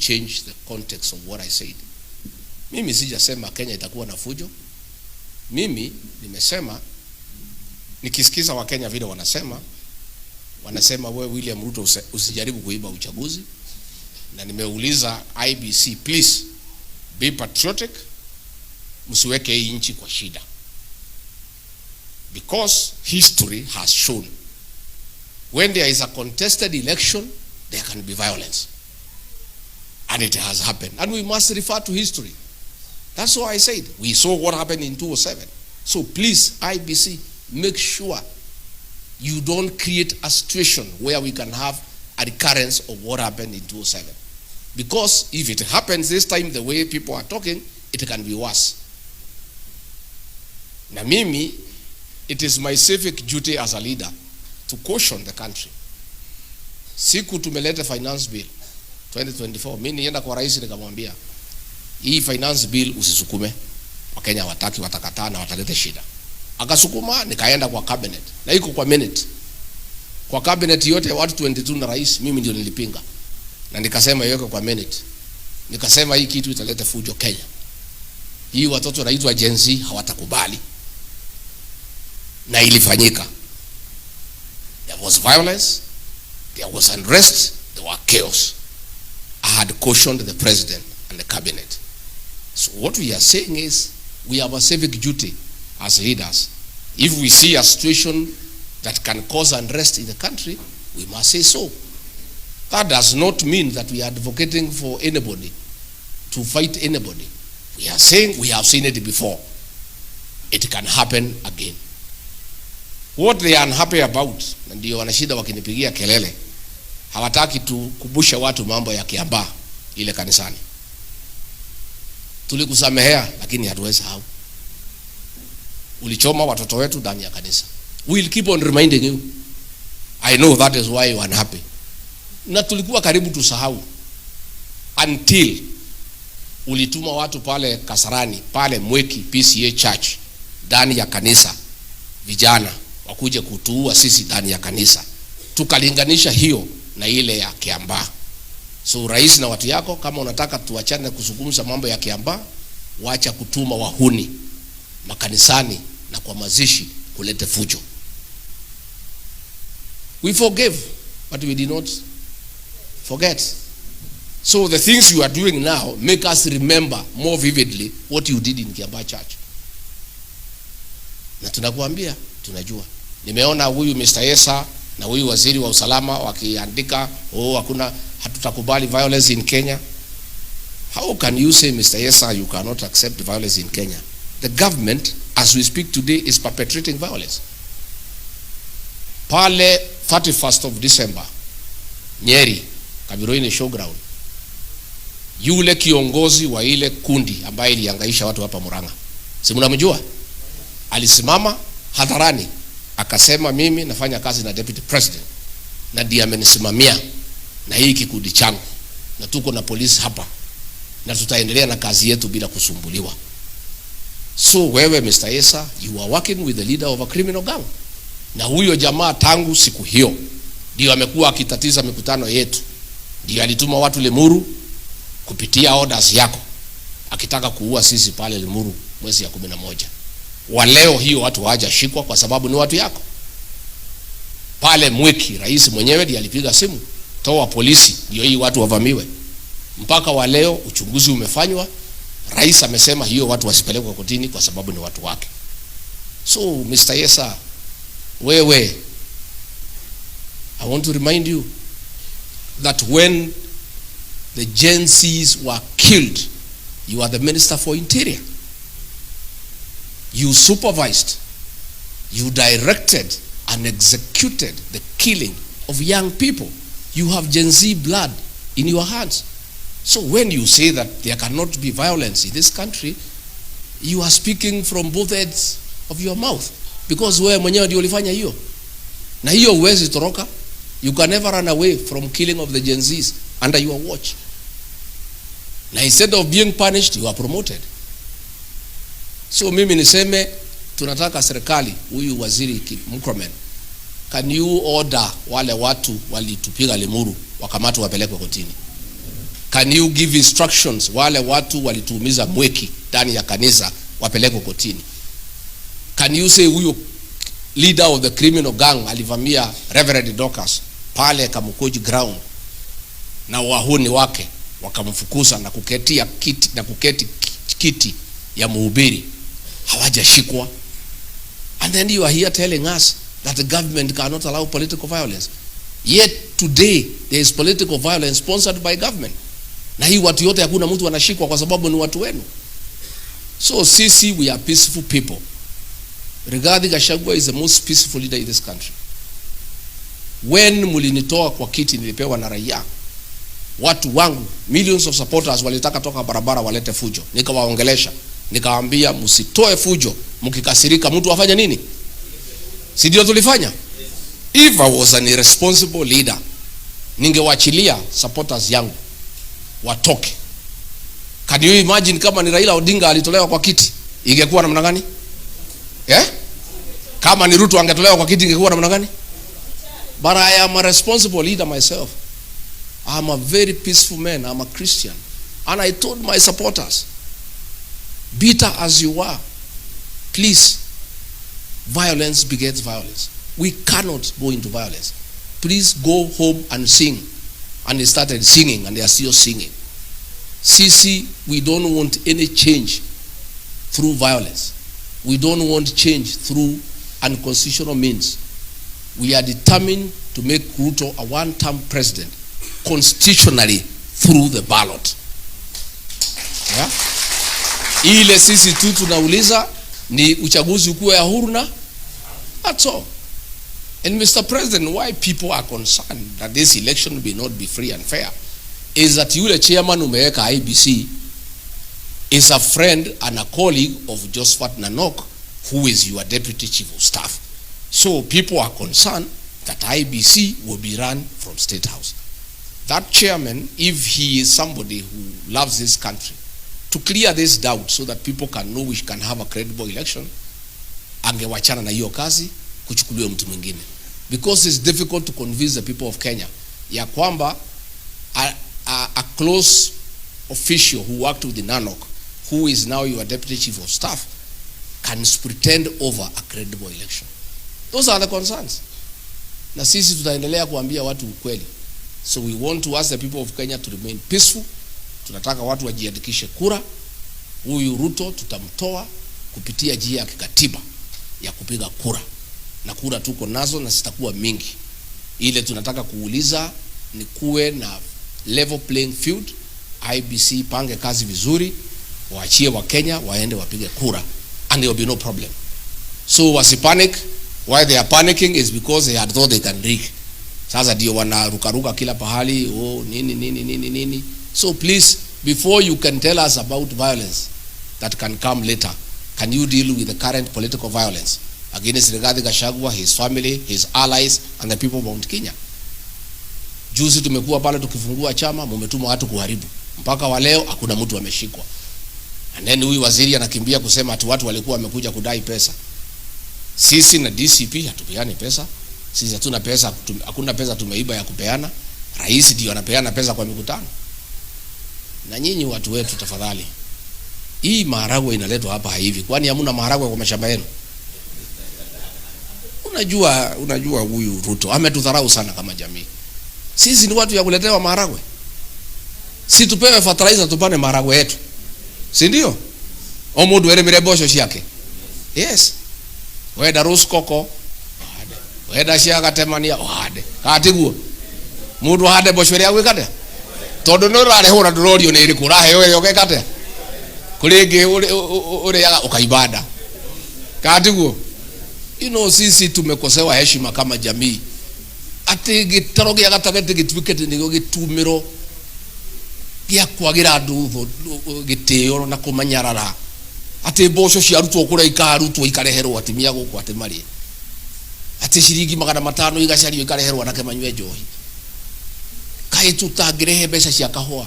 change the context of what I said. Mimi sijasema Kenya itakuwa na fujo. Mimi nimesema, nikisikiza wa Kenya vile wanasema wewe William Ruto usijaribu kuiba uchaguzi. Na nimeuliza IBC, please be patriotic, msiweke hii nchi kwa shida. Because history has shown when there is a contested election, there can be violence. And it has happened. And we must refer to history. That's why I said, we saw what happened in 2007. So please, IBC, make sure you don't create a situation where we can have a recurrence of what happened in 2007. Because if it happens this time the way people are talking, it can be worse. Na mimi, it is my civic duty as a leader to caution the country. Siku tumeleta finance bill 2024, mimi nienda kwa rais nikamwambia, hii finance bill usisukume. Wakenya wataki, watakataa na wataleta shida. Akasukuma, nikaenda kwa cabinet. Na iko kwa minute. Kwa cabinet yote watu 22 na rais, mimi ndio nilipinga. Na nikasema iweke kwa minute. Nikasema hii kitu italeta fujo Kenya. Hii watoto wanaitwa Gen Z hawatakubali. Na ilifanyika. There was violence, there was unrest, there were chaos. I had cautioned the president and the cabinet. So what we are saying is, we have a civic duty as leaders. If we see a situation that can cause unrest in the country, we must say so. That does not mean that we are advocating for anybody to fight anybody. We are saying we have seen it before. It can happen again. What they are unhappy about, na ndio wanashida wakinipigia kelele, hawataki tukubushe watu mambo ya Kiambaa ile kanisani. Tulikusamehea lakini hatuwezi sahau. Ulichoma watoto wetu ndani ya kanisa. We'll keep on reminding you. I know that is why you are unhappy. Na tulikuwa karibu tusahau until ulituma watu pale Kasarani, pale Mweki PCA Church, ndani ya kanisa, vijana wakuje kutuua sisi ndani ya kanisa. Tukalinganisha hiyo na ile ya Kiambaa. So rais na watu yako, kama unataka tuachane kuzungumza mambo ya Kiambaa, wacha kutuma wahuni makanisani na kwa mazishi kulete fujo. We forgave, but we did not forget. So the things you are doing now make us remember more vividly what you did in Kiambaa Church. Na tunakuambia, tunajua. Nimeona huyu Mr. Esa na huyu waziri wa usalama wakiandika, hatutakubali violence in Kenya. How can you say, Mr. Esa, you cannot accept violence in Kenya? The government, as we speak today, is perpetrating violence. Pale 31st of December, Nyeri, Kabiroini showground, yule kiongozi wa ile kundi ambaye ilihangaisha watu hapa Murang'a, si mnamjua? Alisimama hadharani akasema, mimi nafanya kazi na deputy president na ndiye amenisimamia na hii kikundi changu, na tuko na polisi hapa na tutaendelea na kazi yetu bila kusumbuliwa. So wewe Mr. Esa, you are working with the leader of a criminal gang. Na huyo jamaa tangu siku hiyo ndio amekuwa akitatiza mikutano yetu. Ndio alituma watu Limuru kupitia orders yako, akitaka kuua sisi pale Limuru mwezi ya 11. Wa leo hiyo watu hawajashikwa kwa sababu ni watu yako. Pale Mweki, rais mwenyewe ndiye alipiga simu, toa polisi ndio hii watu wavamiwe. Mpaka wa leo uchunguzi umefanywa, rais amesema hiyo watu wasipelekwe kotini kwa sababu ni watu wake. So Mr. Esa, wewe, I want to remind you that when the Gen Zs were killed, you are the Minister for Interior. You supervised, you directed and executed the killing of young people. You have Gen Z blood in your hands. So when you say that there cannot be violence in this country, you are speaking from both ends of your mouth. Because wewe mwenyewe ndio ulifanya hiyo. Na hiyo huwezi toroka. You can never run away from killing of the Gen Zs under your watch. Na instead of being punished, you are promoted. So mimi niseme, tunataka serikali, huyu waziri Murkomen, can you order wale watu walitupiga Limuru wakamatwe wapelekwe kotini? Can you give instructions wale watu walituumiza Mweki ndani ya kanisa wapelekwe kotini? Can you say huyo leader of the criminal gang alivamia Reverend Dorcas pale Kamukoji ground na wahuni wake wakamfukuza na kuketi kiti ya mhubiri, hawajashikwa? And then you are here telling us that the government cannot allow political violence. Yet today there is political violence sponsored by government. Na hii watu yote hakuna mtu anashikwa kwa sababu ni watu wenu. So sisi, we are peaceful people. Rigathi Gachagua is the most peaceful leader in this country. When mulinitoa kwa kiti nilipewa na raia, watu wangu millions of supporters walitaka toka barabara walete fujo. Nikawaongelesha, nikawaambia msitoe fujo, mkikasirika mtu afanye nini? Si ndio tulifanya? If I was an irresponsible leader, ningewachilia supporters yangu watoke. Can you imagine kama ni Raila Odinga alitolewa kwa kiti, ingekuwa namna gani? Kama ni Ruto angetolewa kwa kiti, ingekuwa namna gani? But I am a responsible leader myself. I am a very peaceful man. I am a Christian. And I told my supporters, bitter as you are, please, violence begets violence. We cannot go into violence. Please go home and sing. And they started singing, and they are still singing. Sisi, we don't want any change through violence. We don't want change through unconstitutional means. We are determined to make Ruto a one-term president constitutionally through the ballot. Yeah? Ile sisi tu tunauliza ni uchaguzi ukuwe ya huru na that's all. And Mr. President, why people are concerned that this election will not be free and fair is that yule chairman umeweka IBC is a friend and a colleague of Josephat Nanok, who is your deputy chief of staff. So people are concerned that IBC will be run from State House. That chairman, if he is somebody who loves this country, to clear this doubt so that people can know we can have a credible election, angewachana na hiyo kazi, kuchukuliwe mtu mwingine. Because it's difficult to convince the people of Kenya ya kwamba a close official who worked with the Nanok, who is now your deputy chief of staff, can pretend over a credible election. Those are the concerns. Na sisi tutaendelea kuambia watu ukweli. So we want to ask the people of Kenya to remain peaceful. Tunataka watu wajiandikishe kura. Huyu Ruto tutamtoa kupitia njia ya kikatiba ya kupiga kura. Na kura tuko nazo na zitakuwa mingi. Ile tunataka kuuliza ni kuwe na level playing field. IBC pange kazi vizuri, waachie wa Kenya waende wapige kura, and there will be no problem. So wasipanic. Why they are panicking is because they had thought they can rig. Sasa ndio wanarukaruka kila pahali, oh nini. So please, before you can tell us about violence that can come later, can you deal with the current political violence against Rigathi Gachagua, his family, his allies, and the people of Mount Kenya? Juzi tumekuwa pale tukifungua chama, mumetuma watu kuharibu. Mpaka wa leo hakuna mtu ameshikwa. And then huyu waziri anakimbia kusema ati watu walikuwa wamekuja kudai pesa. Sisi na DCP hatupeani pesa. Sisi hatuna pesa, hakuna pesa tumeiba ya kupeana. Rais ndio anapeana pesa kwa mikutano. Na nyinyi watu wetu tafadhali, hii maharagwe inaletwa hapa hivi. Kwani hamna maharagwe kwa mashamba yenu? Unajua huyu Ruto ametudharau sana kama jamii. Sisi ni watu ya kuletewa maharagwe. Si tupewe fertilizer tupane maharagwe yetu. Si ndio? Omudu ere mirebosho yake. Yes. Weda ruskoko wade. Weda shiaka temania wade. Katiguo. Mudu hade boshwere yawe kate. Todo no rare hora dororio ne iri kurahe yoke kate. Kulege ure yaga ukaibada. Katiguo. You know, sisi tumekosewa heshima kama jamii. Ati gitaroge agatagete gitwikete nigo gitumiro gya kwagira andu giteo na kumanyarara. Ati mboco cia rutwo kura ikarutwo ikareherwo atimia guku atimari. Ati ciringi 500 igacario ikareherwo anake manywe njohi. Kai tutagirehe mbeca cia kahua.